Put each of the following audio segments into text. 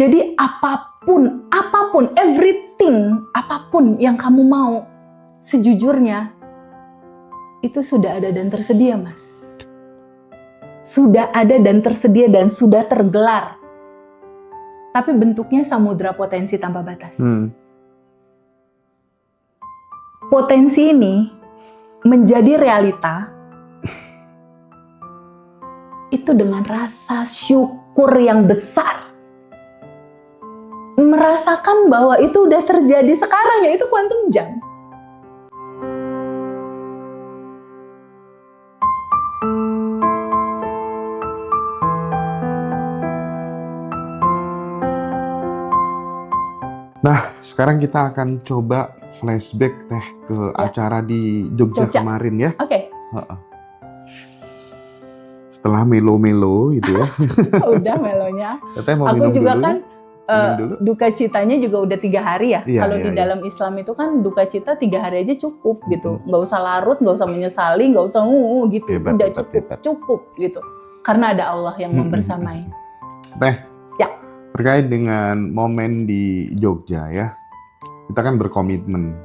Jadi apapun, everything, apapun yang kamu mau, sejujurnya itu sudah ada dan tersedia, Mas. Sudah ada dan tersedia dan sudah tergelar. Tapi bentuknya samudra potensi tanpa batas. Potensi ini menjadi realita itu dengan rasa syukur yang besar. Merasakan bahwa itu udah terjadi sekarang, yaitu kuantum jam. Nah, sekarang kita akan coba flashback Teh ke acara di Jogja kemarin ya. Oke. Setelah melo-melo gitu ya. Udah melonya. Teh mau Aku minum juga dulu kan duka citanya juga udah 3 hari ya. Iya, Kalau iya, di dalam Islam itu kan duka cita 3 hari aja cukup gitu. Nggak usah larut, nggak usah menyesali, nggak usah gitu. Hebat, udah hebat. cukup gitu. Karena ada Allah yang membersamai. Teh, ya. Terkait dengan momen di Jogja ya, kita kan berkomitmen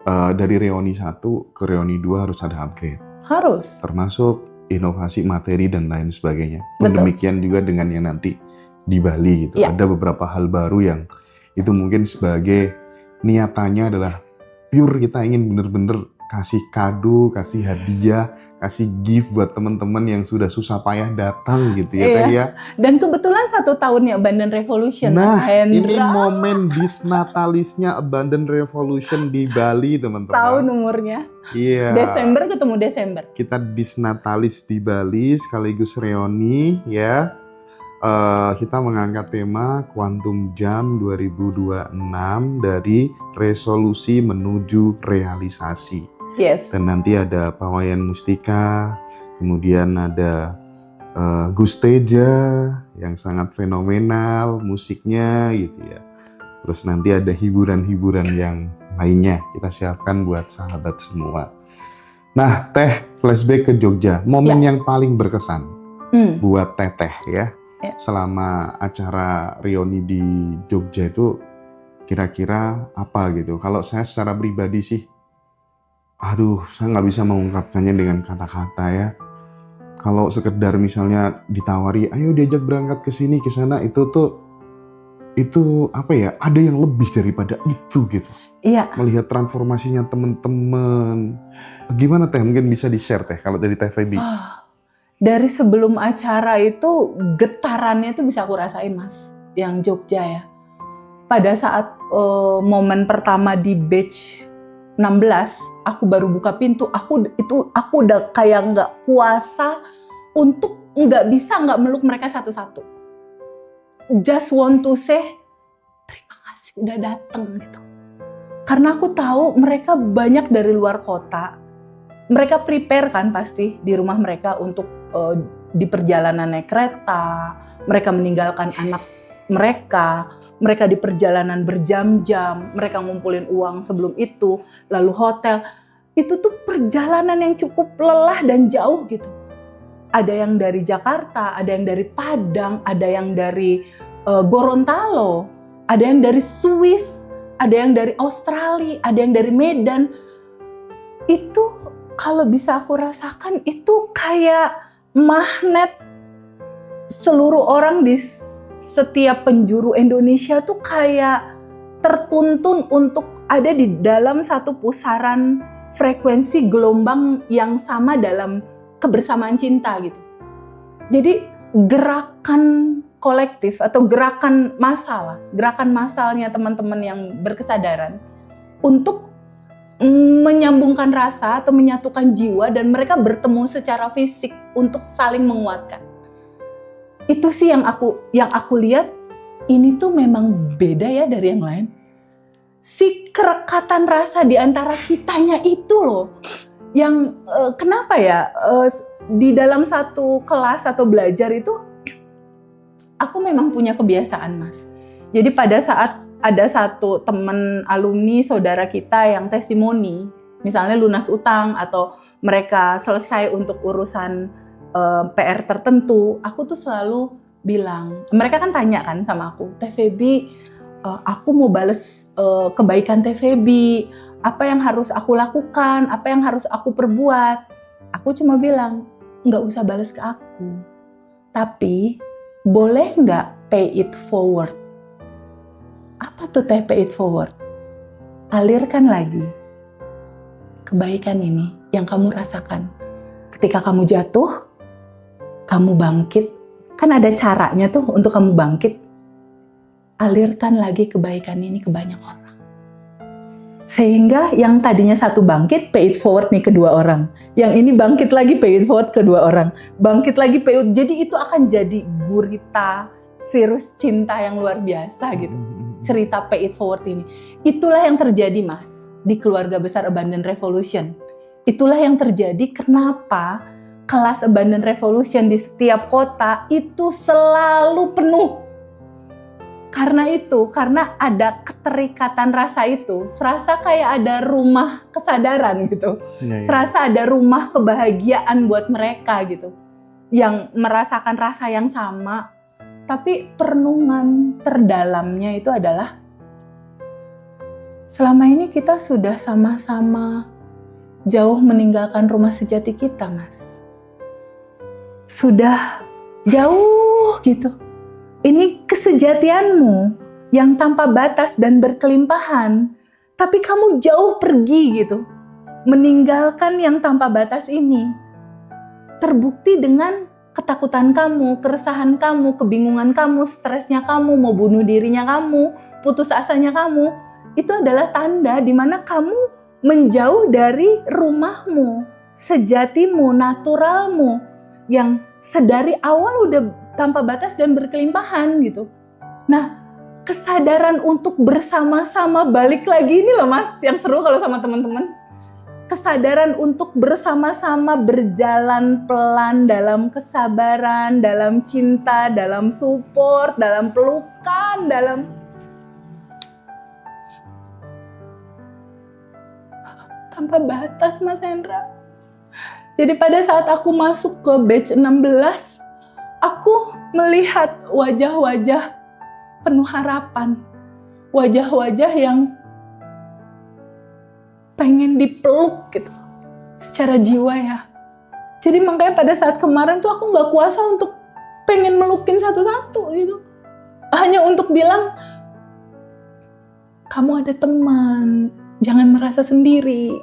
dari reuni 1 ke reuni 2 harus ada upgrade. Harus. Termasuk inovasi materi dan lain sebagainya. Betul. Demikian juga dengan yang nanti di Bali gitu. Ya. Ada beberapa hal baru yang itu mungkin sebagai niatannya adalah pure kita ingin bener-bener kasih kado, kasih hadiah, kasih gift buat teman-teman yang sudah susah payah datang gitu ya Teh ya. Dan kebetulan 1 tahunnya Abundant Revolution. Nah, Mas Hendra. ini momen disnatalisnya Abundant Revolution di Bali teman-teman. Tahun umurnya. Iya. Desember ketemu Desember. Kita disnatalis di Bali sekaligus reuni ya. Kita mengangkat tema Quantum Jam 2026 dari resolusi menuju realisasi. Yes. Dan nanti ada Pawayan Mustika, kemudian ada Gus Teja yang sangat fenomenal musiknya gitu ya. Terus nanti ada hiburan-hiburan yang lainnya kita siapkan buat sahabat semua. Nah, Teh, flashback ke Jogja, momen yang paling berkesan buat Teteh ya. Selama acara reuni di Jogja itu kira-kira apa gitu? Kalau saya secara pribadi sih, saya nggak bisa mengungkapkannya dengan kata-kata ya. Kalau sekedar misalnya ditawari, ayo diajak berangkat ke sini ke sana, itu apa ya? Ada yang lebih daripada itu gitu. Iya. Melihat transformasinya teman-teman. Gimana Teh? Mungkin bisa di-share Teh kalau dari Teh Feby. Dari sebelum acara itu getarannya itu bisa aku rasain Mas, yang Jogja ya. Pada saat momen pertama di batch 16, aku baru buka pintu, aku udah kayak nggak kuasa untuk nggak meluk mereka satu-satu. Just want to say terima kasih udah datang gitu. Karena aku tahu mereka banyak dari luar kota. Mereka prepare kan pasti di rumah mereka untuk di perjalanan naik kereta, mereka meninggalkan anak mereka di perjalanan berjam-jam, mereka ngumpulin uang sebelum itu, lalu hotel. Itu tuh perjalanan yang cukup lelah dan jauh gitu. Ada yang dari Jakarta, ada yang dari Padang, ada yang dari Gorontalo, ada yang dari Swiss, ada yang dari Australia, ada yang dari Medan. Itu kalau bisa aku rasakan itu kayak magnet seluruh orang di setiap penjuru Indonesia tuh kayak tertuntun untuk ada di dalam satu pusaran frekuensi gelombang yang sama dalam kebersamaan cinta gitu. Jadi gerakan kolektif atau gerakan massalnya teman-teman yang berkesadaran untuk menyambungkan rasa atau menyatukan jiwa dan mereka bertemu secara fisik untuk saling menguatkan. Itu sih yang aku lihat, ini tuh memang beda ya dari yang lain. Si kerekatan rasa di antara kitanya itu loh, yang kenapa ya di dalam satu kelas atau belajar itu aku memang punya kebiasaan Mas. Jadi pada saat ada satu teman alumni saudara kita yang testimoni, misalnya lunas utang atau mereka selesai untuk urusan PR tertentu, aku tuh selalu bilang, mereka kan tanya kan sama aku, Teh Feby, aku mau bales kebaikan Teh Feby, apa yang harus aku lakukan, apa yang harus aku perbuat. Aku cuma bilang, nggak usah bales ke aku, tapi boleh nggak pay it forward? Apa tuh Teh pay it forward? Alirkan lagi kebaikan ini yang kamu rasakan. Ketika kamu jatuh, kamu bangkit, kan ada caranya tuh untuk kamu bangkit. Alirkan lagi kebaikan ini ke banyak orang. Sehingga yang tadinya satu bangkit, pay it forward nih ke 2 orang. Yang ini bangkit lagi, pay it forward ke 2 orang. Bangkit lagi, pay it. Jadi itu akan jadi gurita, virus cinta yang luar biasa gitu. Cerita pay it forward ini. Itulah yang terjadi, Mas, di keluarga besar Abundant Revolution. Itulah yang terjadi kenapa kelas Abundant Revolution di setiap kota itu selalu penuh. Karena ada keterikatan rasa itu, serasa kayak ada rumah kesadaran gitu. Serasa ada rumah kebahagiaan buat mereka gitu. Yang merasakan rasa yang sama, tapi perenungan terdalamnya itu adalah selama ini kita sudah sama-sama jauh meninggalkan rumah sejati kita, Mas. Sudah jauh gitu. Ini kesejatianmu yang tanpa batas dan berkelimpahan, tapi kamu jauh pergi gitu. Meninggalkan yang tanpa batas ini. Terbukti dengan ketakutan kamu, keresahan kamu, kebingungan kamu, stresnya kamu, mau bunuh dirinya kamu, putus asanya kamu. Itu adalah tanda di mana kamu menjauh dari rumahmu, sejatimu, naturalmu, yang sedari awal udah tanpa batas dan berkelimpahan gitu. Nah, kesadaran untuk bersama-sama balik lagi ini loh, Mas, yang seru kalau sama teman-teman. Kesadaran untuk bersama-sama berjalan pelan dalam kesabaran, dalam cinta, dalam support, dalam pelukan, dalam tanpa batas, Mas Hendra. Jadi pada saat aku masuk ke batch 16, aku melihat wajah-wajah penuh harapan. Wajah-wajah yang pengen dipeluk gitu. Secara jiwa ya. Jadi makanya pada saat kemarin tuh aku gak kuasa untuk pengen melukin satu-satu gitu. Hanya untuk bilang, kamu ada teman, jangan merasa sendiri.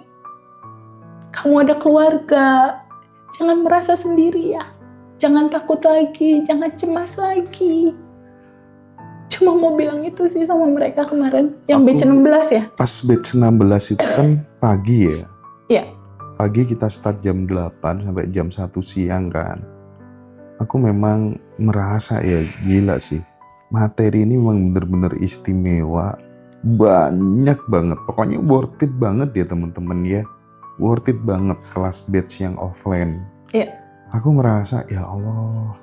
Kamu ada keluarga, jangan merasa sendiri ya. Jangan takut lagi, jangan cemas lagi. Cuma mau bilang itu sih sama mereka kemarin. Yang batch 16 ya? Pas batch 16 itu kan pagi ya? Iya. Pagi kita start jam 8 sampai jam 1 siang kan. Aku memang merasa ya gila sih. Materi ini memang bener-bener istimewa. Banyak banget. Pokoknya worth it banget ya teman-teman ya. Worth it banget kelas batch yang offline. Iya. Aku merasa ya Allah,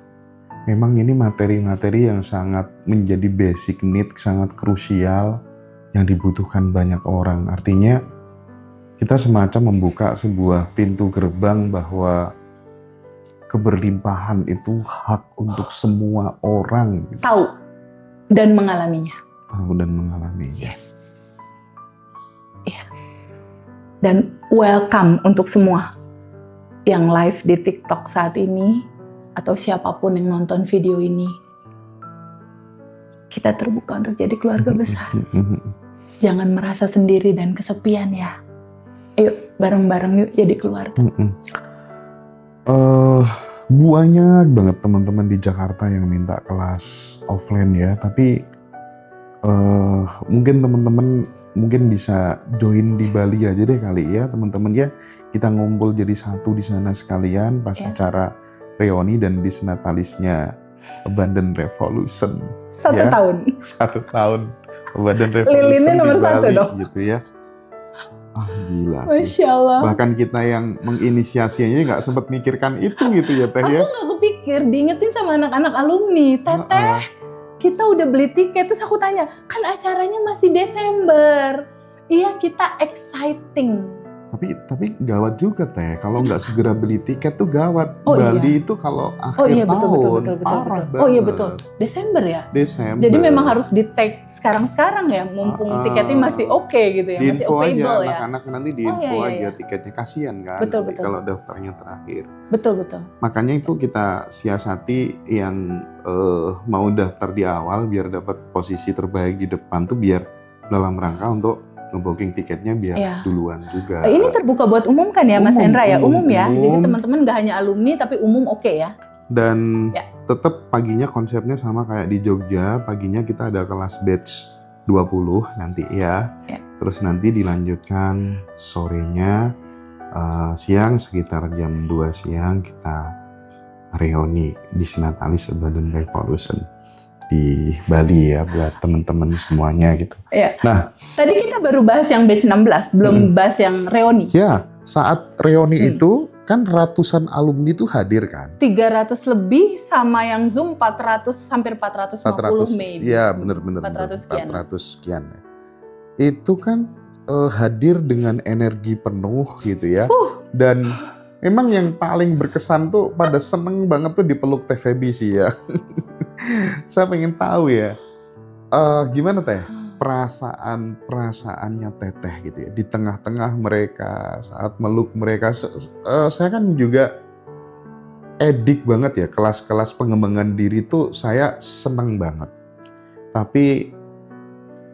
memang ini materi-materi yang sangat menjadi basic need, sangat krusial yang dibutuhkan banyak orang. Artinya kita semacam membuka sebuah pintu gerbang bahwa keberlimpahan itu hak untuk semua orang. Tahu dan mengalaminya. Tahu dan mengalaminya. Yes. Iya. Dan welcome untuk semua yang live di TikTok saat ini atau siapapun yang nonton video ini. Kita terbuka untuk jadi keluarga besar. Jangan merasa sendiri dan kesepian ya. Ayo bareng-bareng yuk jadi keluarga. Banyak banget teman-teman di Jakarta yang minta kelas offline ya. Tapi mungkin teman-teman bisa join di Bali aja deh kali ya teman-teman ya. Kita ngumpul jadi satu di sana sekalian pas acara reuni dan disnatalisnya Abundant Revolution. 1 ya. tahun. 1 tahun Abundant Revolution. Lilinnya nomor di Bali, 1 dong. gitu ya. Gila sih. Masya Allah. Bahkan kita yang menginisiasinya nggak sempat mikirkan itu gitu ya Teh ya. Aku nggak kepikir, diingetin sama anak-anak alumni. Teteh, kita udah beli tiket. Terus aku tanya, kan acaranya masih Desember. Iya, kita exciting. Tapi gawat juga Teh, kalau nggak segera beli tiket tuh gawat. Oh, Bali iya. itu kalau akhir Oh iya tahun betul. parah Oh iya banget. betul. Desember ya. Desember. Jadi memang harus di-take sekarang ya, mumpung tiketnya masih oke gitu ya, masih Diinfo aja available ya. anak-anak, nanti Oh diinfo iya. aja tiketnya, kasihan kan Betul. nanti kalau daftarnya terakhir. Betul. Makanya itu kita siasati yang mau daftar di awal biar dapat posisi terbaik di depan tuh, biar dalam rangka untuk ngebooking tiketnya biar Iya. duluan juga. Ini terbuka buat umum kan ya Mas Umum, Hendra ya? umum, Ya. Jadi umum. teman-teman nggak hanya alumni tapi umum oke ya? Dan Ya. tetap paginya konsepnya sama kayak di Jogja, paginya kita ada kelas batch 20 nanti ya. Terus nanti dilanjutkan sorenya, siang sekitar jam 2 siang kita reuni di Sinatalis Urban Revolution di Bali ya, buat teman-teman semuanya gitu. Iya. Nah, Tadi kita baru bahas yang batch 16, belum bahas yang reuni. ya saat reuni itu kan ratusan alumni itu hadir kan. 300 lebih sama yang Zoom 400, hampir 450 maybe. Iya bener-bener 400 sekian. Itu kan hadir dengan energi penuh gitu ya. Dan memang yang paling berkesan tuh pada seneng banget tuh dipeluk Teh Feby sih ya. Saya pengen tahu ya, gimana Teh perasaannya Teteh gitu ya di tengah-tengah mereka saat meluk mereka. Saya kan juga edik banget ya, kelas-kelas pengembangan diri tuh saya seneng banget. Tapi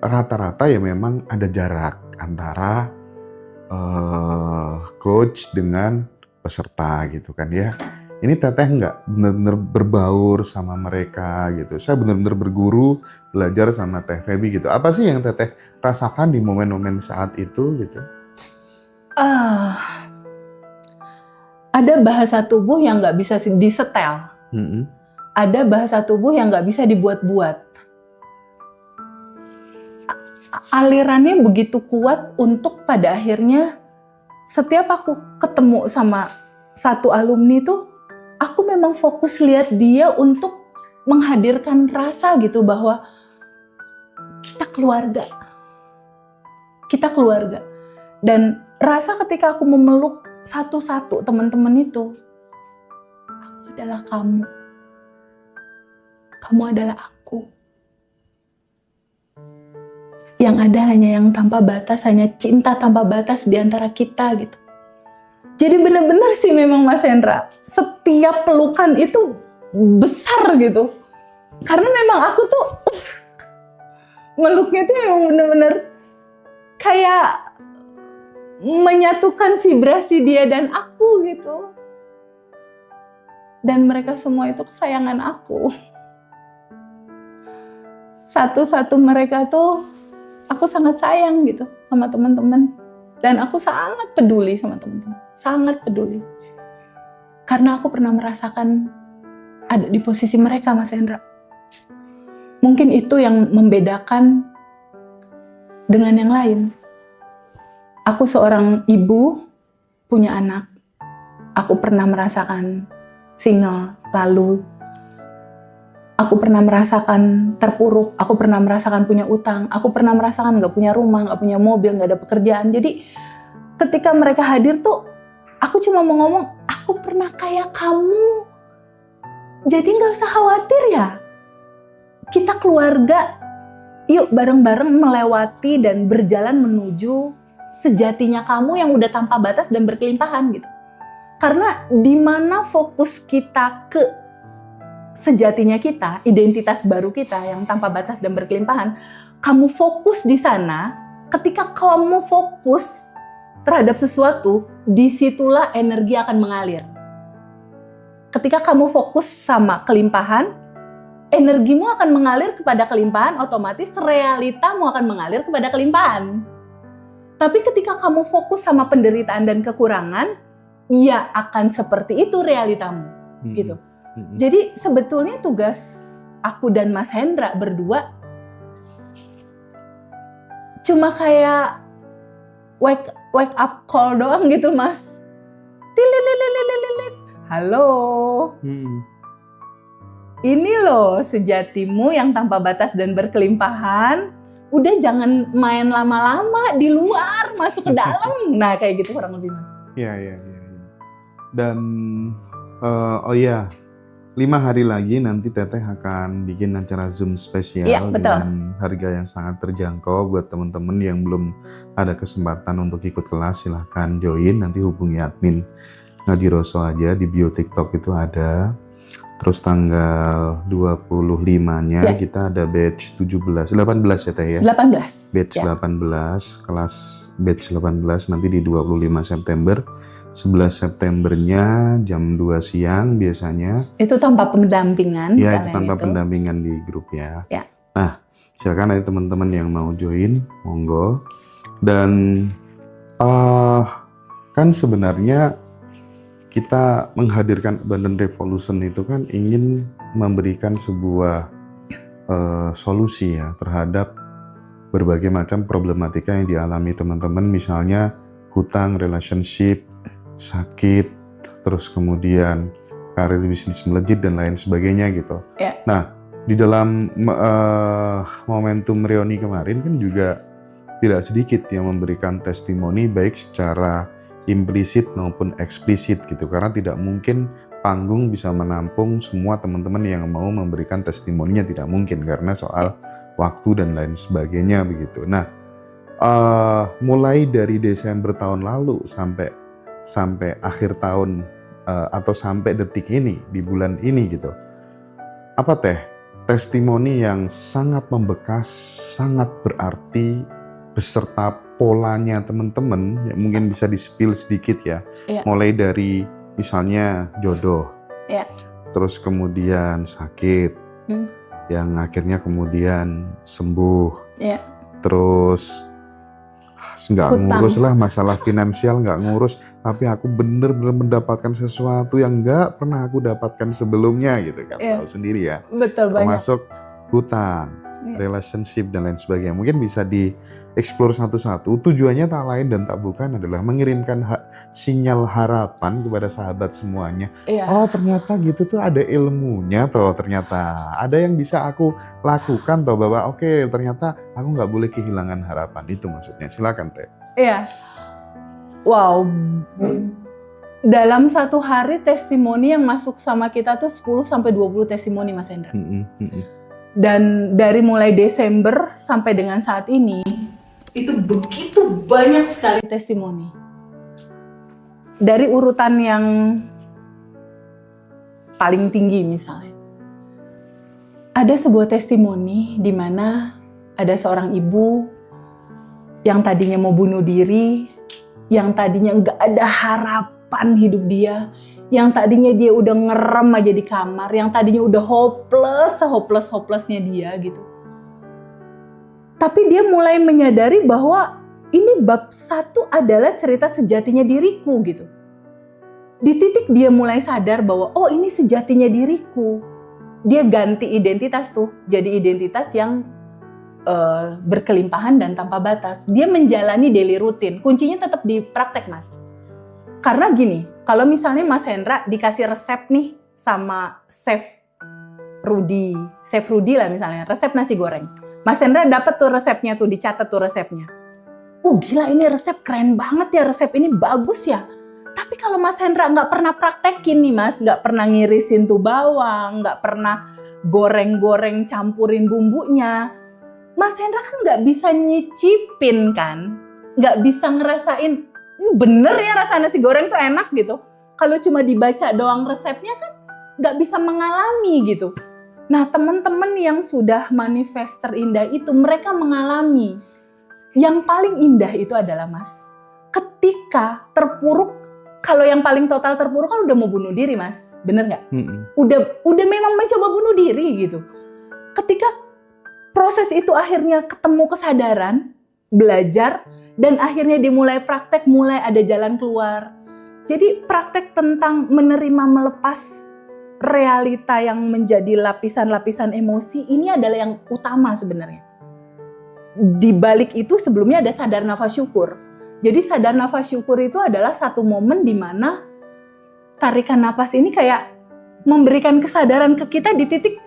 rata-rata ya memang ada jarak antara coach dengan peserta gitu kan ya. Ini Teteh nggak benar-benar berbaur sama mereka gitu. Saya benar-benar berguru, belajar sama Teh Feby gitu. Apa sih yang Teteh rasakan di momen-momen saat itu gitu? Ada bahasa tubuh yang nggak bisa disetel. Ada bahasa tubuh yang nggak bisa dibuat-buat. Alirannya begitu kuat untuk pada akhirnya setiap aku ketemu sama satu alumni tuh, aku memang fokus lihat dia untuk menghadirkan rasa gitu bahwa kita keluarga. Dan rasa ketika aku memeluk satu-satu teman-teman itu, aku adalah kamu. Kamu adalah aku. Yang ada hanya yang tanpa batas, hanya cinta tanpa batas di antara kita gitu. Jadi benar-benar sih memang Mas Hendra, setiap pelukan itu besar gitu. Karena memang aku tuh meluknya tuh memang benar-benar kayak menyatukan vibrasi dia dan aku gitu. Dan mereka semua itu kesayangan aku. Satu-satu mereka tuh aku sangat sayang gitu sama teman-teman. Dan aku sangat peduli sama teman-teman. Sangat peduli. Karena aku pernah merasakan ada di posisi mereka, Mas Hendra. Mungkin itu yang membedakan dengan yang lain. Aku seorang ibu, punya anak. Aku pernah merasakan single, lalu aku pernah merasakan terpuruk, aku pernah merasakan punya utang, aku pernah merasakan gak punya rumah, gak punya mobil, gak ada pekerjaan. Jadi ketika mereka hadir tuh, aku cuma mau ngomong, aku pernah kayak kamu. Jadi gak usah khawatir ya. Kita keluarga, yuk bareng-bareng melewati dan berjalan menuju sejatinya kamu yang udah tanpa batas dan berkelimpahan gitu. Karena di mana fokus kita ke sejatinya kita, identitas baru kita yang tanpa batas dan berkelimpahan, kamu fokus di sana. Ketika kamu fokus terhadap sesuatu, disitulah energi akan mengalir. Ketika kamu fokus sama kelimpahan, energimu akan mengalir kepada kelimpahan, otomatis realitamu akan mengalir kepada kelimpahan. Tapi ketika kamu fokus sama penderitaan dan kekurangan, ya akan seperti itu realitamu, gitu. Jadi sebetulnya tugas aku dan Mas Hendra berdua cuma kayak wake up call doang gitu, Mas. Tililililililit. Halo. Ini loh sejatimu yang tanpa batas dan berkelimpahan. udah jangan main lama-lama di luar, masuk ke dalam. Nah kayak gitu kurang lebih Mas. Iya. Dan oh iya, 5 hari lagi nanti Teteh akan bikin acara Zoom spesial Iya, betul. dengan harga yang sangat terjangkau buat teman-teman yang belum ada kesempatan untuk ikut kelas. Silahkan join, nanti hubungi admin Ngadiroso aja, di bio TikTok itu ada. Terus tanggal 25-nya Ya. kita ada batch 18 ya Teh ya? 18. Batch Ya. 18, kelas batch 18 nanti di 25 September. 11 Septembernya jam 2 siang biasanya. Itu tanpa pendampingan. Ya, karena itu tanpa itu. pendampingan di grup ya. Ya. Nah, silakan ada teman-teman yang mau join, monggo. Dan kan sebenarnya kita menghadirkan Abundant Revolution itu kan ingin memberikan sebuah solusi ya terhadap berbagai macam problematika yang dialami teman-teman, misalnya hutang, relationship, sakit, terus kemudian karir bisnis melejit dan lain sebagainya gitu. Ya. Nah, di dalam momentum reuni kemarin kan juga tidak sedikit yang memberikan testimoni baik secara implisit maupun eksplisit gitu, karena tidak mungkin panggung bisa menampung semua teman-teman yang mau memberikan testimoninya, tidak mungkin karena soal waktu dan lain sebagainya begitu. Nah, mulai dari Desember tahun lalu sampai akhir tahun atau sampai detik ini di bulan ini gitu, apa Teh testimoni yang sangat membekas, sangat berarti beserta polanya teman-teman yang mungkin bisa di-spill sedikit ya. Ya. Mulai dari misalnya jodoh, Ya. terus kemudian sakit, yang akhirnya kemudian sembuh, Ya. terus nggak ngurus lah masalah finansial, nggak ngurus, tapi aku bener-bener mendapatkan sesuatu yang nggak pernah aku dapatkan sebelumnya gitu kan. Ya. Tahu sendiri ya. Betul banyak. Termasuk hutang, Ya. relationship dan lain sebagainya. Mungkin bisa dieksplor satu-satu. Tujuannya tak lain dan tak bukan adalah mengirimkan sinyal harapan kepada sahabat semuanya. Ya. Oh ternyata gitu tuh ada ilmunya toh, ternyata ada yang bisa aku lakukan toh, bahwa oke, ternyata aku nggak boleh kehilangan harapan. Itu maksudnya. Silakan Teh. Iya. Wow. Dalam satu hari testimoni yang masuk sama kita tuh 10-20 testimoni Mas Hendra. Dan dari mulai Desember sampai dengan saat ini, itu begitu banyak sekali testimoni. Dari urutan yang paling tinggi misalnya. Ada sebuah testimoni di mana ada seorang ibu yang tadinya mau bunuh diri, yang tadinya nggak ada harapan hidup dia, yang tadinya dia udah ngerem aja di kamar, yang tadinya udah hopelessnya dia gitu. Tapi dia mulai menyadari bahwa ini bab 1 adalah cerita sejatinya diriku gitu. Di titik dia mulai sadar bahwa oh ini sejatinya diriku. Dia ganti identitas tuh, jadi identitas yang berkelimpahan dan tanpa batas. Dia menjalani daily rutin, kuncinya tetap di praktek Mas. Karena gini, kalau misalnya Mas Hendra dikasih resep nih sama Chef Rudy lah misalnya, resep nasi goreng. Mas Hendra dapat tuh resepnya tuh, dicatat tuh resepnya. Gila ini resep keren banget ya, resep ini bagus ya. Tapi kalau Mas Hendra nggak pernah praktekin nih Mas, nggak pernah ngirisin tuh bawang, nggak pernah goreng-goreng campurin bumbunya, Mas Hendra kan nggak bisa nyicipin kan, nggak bisa ngerasain bener ya rasa nasi goreng tuh enak gitu. Kalau cuma dibaca doang resepnya kan nggak bisa mengalami gitu. Nah teman-teman yang sudah manifest terindah itu mereka mengalami. Yang paling indah itu adalah Mas, ketika terpuruk, kalau yang paling total terpuruk kan udah mau bunuh diri Mas, bener nggak? Udah memang mencoba bunuh diri gitu. Ketika proses itu akhirnya ketemu kesadaran, belajar, dan akhirnya dimulai praktek, mulai ada jalan keluar. Jadi praktek tentang menerima melepas realita yang menjadi lapisan-lapisan emosi, ini adalah yang utama sebenarnya. Di balik itu sebelumnya ada sadar nafas syukur. Jadi sadar nafas syukur itu adalah satu momen di mana tarikan nafas ini kayak memberikan kesadaran ke kita di titik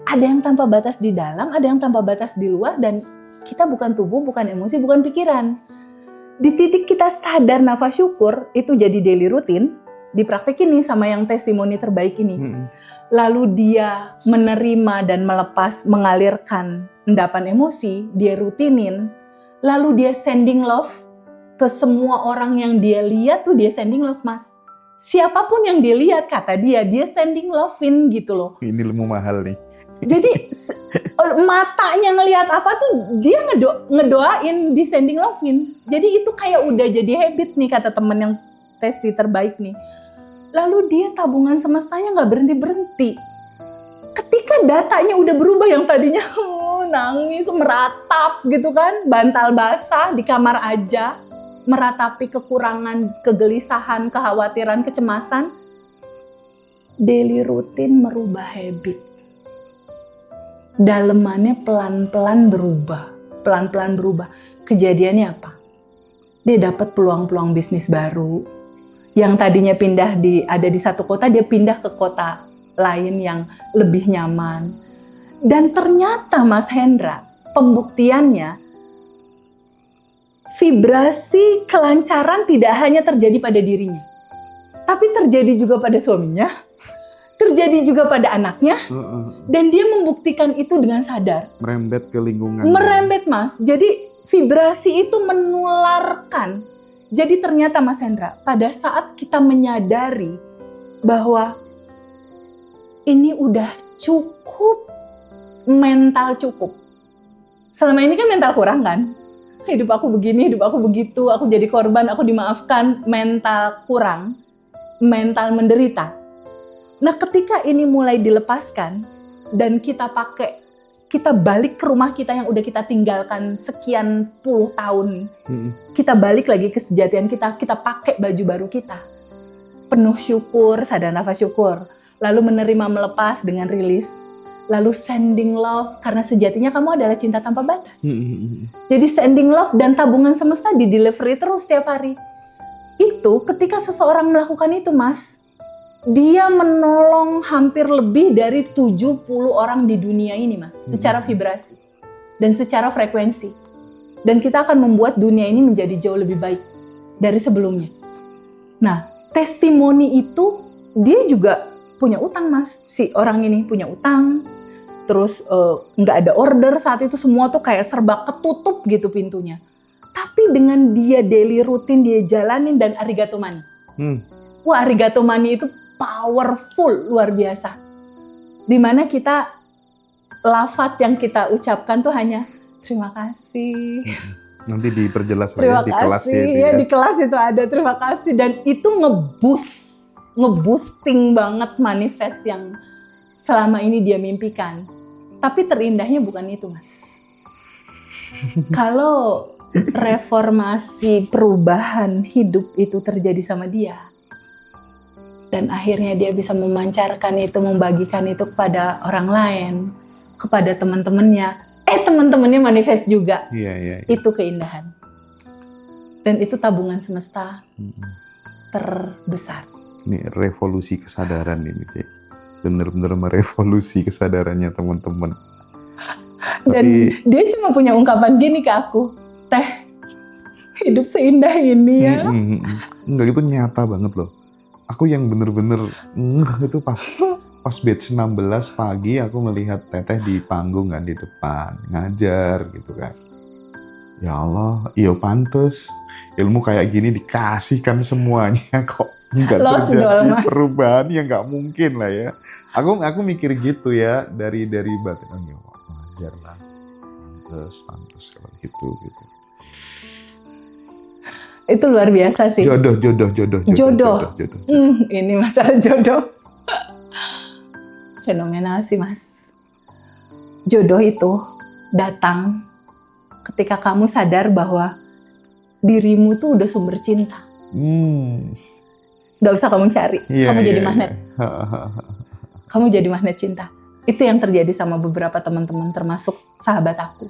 ada yang tanpa batas di dalam, ada yang tanpa batas di luar, dan Kita bukan tubuh, bukan emosi, bukan pikiran. Di titik kita sadar nafas syukur, itu jadi daily rutin, dipraktekin nih sama yang testimoni terbaik ini. Lalu dia menerima dan melepas, mengalirkan endapan emosi, dia rutinin. Lalu dia sending love ke semua orang yang dia lihat tuh, dia sending love, Mas. Siapapun yang dia lihat, kata dia sending love-in gitu loh. Ini ilmu mahal nih. Jadi matanya ngelihat apa tuh dia ngedoain, di sending love-in. Jadi itu kayak udah jadi habit nih, kata temen yang testi terbaik nih. Lalu dia tabungan semestanya nggak berhenti-berhenti. Ketika datanya udah berubah, yang tadinya nangis, meratap gitu kan, bantal basah di kamar aja, meratapi kekurangan, kegelisahan, kekhawatiran, kecemasan, daily rutin merubah habit. Dalemannya pelan-pelan berubah. Kejadiannya apa? Dia dapat peluang-peluang bisnis baru. Yang tadinya ada di satu kota, dia pindah ke kota lain yang lebih nyaman. Dan ternyata Mas Hendra, pembuktiannya, vibrasi kelancaran tidak hanya terjadi pada dirinya, tapi terjadi juga pada suaminya, terjadi juga pada anaknya, dan dia membuktikan itu dengan sadar. Merembet ke lingkungan. Merembet, Mas. Jadi vibrasi itu menularkan. Jadi ternyata Mas Hendra, pada saat kita menyadari bahwa ini udah cukup, mental cukup. Selama ini kan mental kurang kan? Hidup aku begini, hidup aku begitu, aku jadi korban, aku dimaafkan, mental kurang, mental menderita. Nah, ketika ini mulai dilepaskan dan kita balik ke rumah kita yang udah kita tinggalkan sekian puluh tahun, kita balik lagi ke sejatian kita pakai baju baru kita, penuh syukur, sadar nafas syukur, lalu menerima, melepas dengan rilis, lalu sending love, karena sejatinya kamu adalah cinta tanpa batas. Jadi sending love dan tabungan semesta di delivery terus setiap hari. Itu ketika seseorang melakukan itu, Mas, dia menolong hampir lebih dari 70 orang di dunia ini, Mas, secara vibrasi dan secara frekuensi. Dan kita akan membuat dunia ini menjadi jauh lebih baik dari sebelumnya. Nah, testimoni itu dia juga punya utang, Mas. Si orang ini punya utang, terus nggak ada order saat itu, semua tuh kayak serba ketutup gitu pintunya. Tapi dengan dia daily rutin, dia jalanin, dan arigato money. Wah, arigato money itu powerful, luar biasa. Dimana kita, lafaz yang kita ucapkan tuh hanya terima kasih. Nanti diperjelas terima di kasih, kelas itu ya. Di kelas itu ada terima kasih. Dan itu nge-boosting banget manifest yang selama ini dia mimpikan. Tapi terindahnya bukan itu, Mas. Kalau reformasi perubahan hidup itu terjadi sama dia, dan akhirnya dia bisa memancarkan itu, membagikan itu kepada orang lain, kepada teman-temannya. Teman-temannya manifest juga. Iya. Itu keindahan. Dan itu tabungan semesta terbesar. Ini revolusi kesadaran ini, Cik. Bener-bener merevolusi kesadarannya teman-teman. Dan dia cuma punya ungkapan gini ke aku, Teh, hidup seindah ini ya. Enggak, itu nyata banget loh. Aku yang bener-bener itu pas batch 16 pagi aku melihat Teteh di panggung kan, di depan ngajar gitu kan. Ya Allah, iya pantes ilmu kayak gini dikasihkan semuanya kok nggak terjadi perubahan, ya nggak mungkin lah ya. Aku mikir gitu ya dari batin. Oh iya, ngajar lah, pantes kalau gitu. Itu luar biasa sih. Jodoh. Ini masalah jodoh. Fenomenal sih, Mas. Jodoh itu datang ketika kamu sadar bahwa dirimu tuh udah sumber cinta. Gak usah kamu cari, kamu jadi magnet. Kamu jadi magnet cinta. Itu yang terjadi sama beberapa teman-teman, termasuk sahabat aku.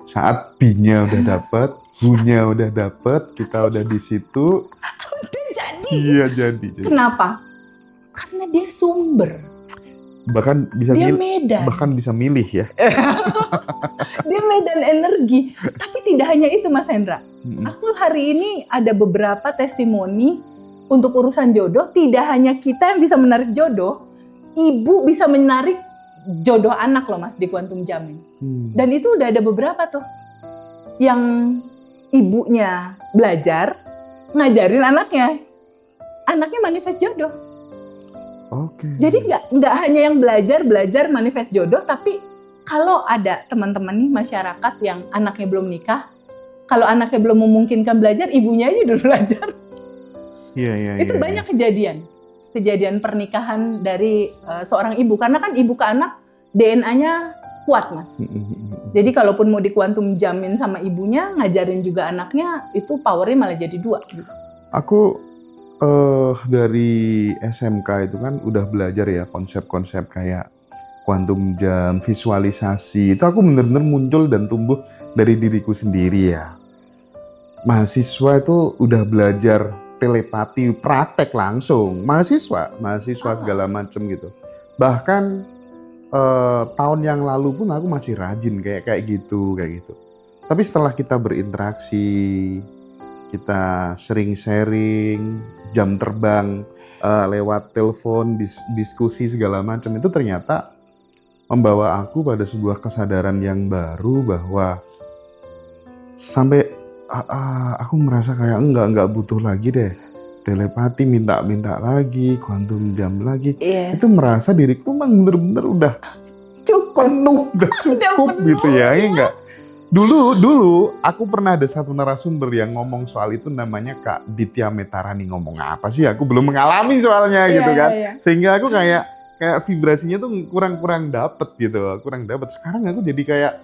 Saat B-nya udah dapet, Bu-nya udah dapet, kita udah di situ. Udah jadi. Iya, jadi. Kenapa? Karena dia sumber. Bahkan bisa Dia milih, medan. bahkan bisa milih ya. Dia medan energi. Tapi tidak hanya itu Mas Hendra. Mm-mm. Aku hari ini ada beberapa testimoni untuk urusan jodoh. Tidak hanya kita yang bisa menarik jodoh, ibu bisa menarik jodoh anak loh Mas di Quantum Jamin. Dan itu udah ada beberapa tuh yang ibunya belajar ngajarin anaknya. Anaknya manifest jodoh. Oke. Jadi nggak hanya yang belajar manifest jodoh, tapi kalau ada teman-teman nih masyarakat yang anaknya belum nikah, kalau anaknya belum memungkinkan belajar, ibunya aja dulu belajar. Iya. Itu banyak kejadian pernikahan dari seorang ibu, karena kan ibu ke anak DNA-nya kuat Mas. Jadi kalaupun mau di Quantum Jamin sama ibunya, ngajarin juga anaknya, itu powernya malah jadi 2. Aku dari SMK itu kan udah belajar ya konsep-konsep kayak quantum jam, visualisasi. Itu aku bener-bener muncul dan tumbuh dari diriku sendiri ya. Mahasiswa itu udah belajar telepati, praktek langsung. Mahasiswa segala macem gitu. Bahkan tahun yang lalu pun aku masih rajin kayak gitu. Tapi setelah kita berinteraksi, kita sering sharing, jam terbang lewat telepon, diskusi segala macam, itu ternyata membawa aku pada sebuah kesadaran yang baru bahwa sampai aku merasa kayak enggak butuh lagi deh telepati, minta lagi, quantum jam lagi. Yes. Itu merasa diriku memang bener-bener udah cukup, udah cukup gitu ya, enggak. Dulu aku pernah ada satu narasumber yang ngomong soal itu, namanya Kak Ditya Metarani. Ngomong apa sih? Aku belum mengalami soalnya gitu kan. Sehingga aku kayak vibrasinya tuh kurang dapet gitu. Sekarang aku jadi kayak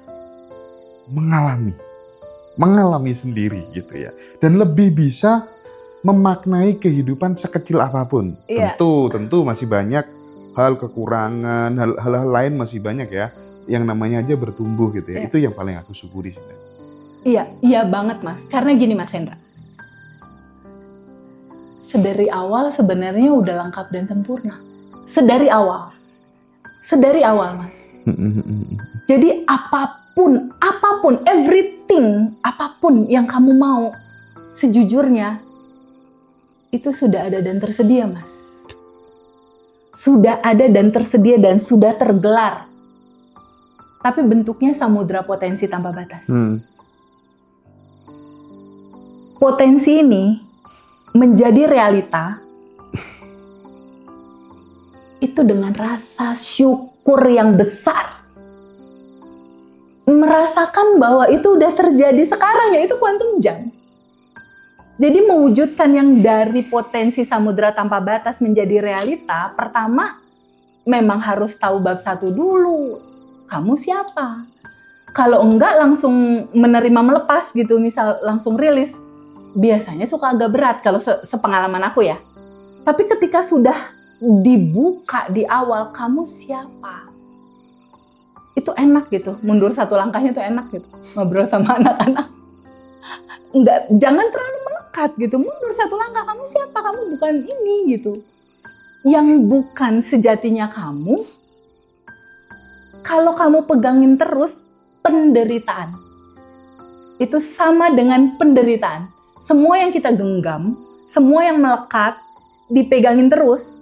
mengalami sendiri gitu ya. Dan lebih bisa memaknai kehidupan sekecil apapun. Tentu masih banyak hal kekurangan, hal-hal lain masih banyak ya. Yang namanya aja bertumbuh gitu ya. Itu yang paling aku syukuri sih. Iya banget Mas. Karena gini Mas Hendra. Sedari awal sebenarnya udah lengkap dan sempurna. Sedari awal Mas. Jadi apapun, everything, apapun yang kamu mau, sejujurnya itu sudah ada dan tersedia Mas. Sudah ada dan tersedia dan sudah tergelar. Tapi bentuknya samudra potensi tanpa batas. Potensi ini menjadi realita itu dengan rasa syukur yang besar. Merasakan bahwa itu udah terjadi sekarang, yaitu quantum jam. Jadi mewujudkan yang dari potensi samudra tanpa batas menjadi realita, pertama memang harus tahu bab 1 dulu. Kamu siapa? Kalau enggak langsung menerima melepas gitu, misal langsung rilis, biasanya suka agak berat kalau sepengalaman aku ya. Tapi ketika sudah dibuka di awal, kamu siapa? Itu enak gitu, mundur 1 langkahnya tuh enak gitu, ngobrol sama anak-anak. Enggak, jangan terlalu melekat gitu, mundur 1 langkah, kamu siapa? Kamu bukan ini gitu. Yang bukan sejatinya kamu, kalau kamu pegangin terus, penderitaan. Itu sama dengan penderitaan. Semua yang kita genggam, semua yang melekat, dipegangin terus,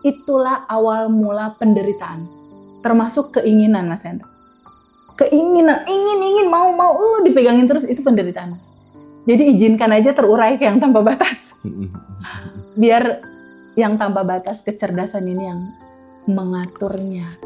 itulah awal mula penderitaan. Termasuk keinginan Mas Hendra. Keinginan, ingin, mau, dipegangin terus, itu penderitaan Mas. Jadi izinkan aja terurai ke yang tanpa batas. Biar yang tanpa batas kecerdasan ini yang mengaturnya.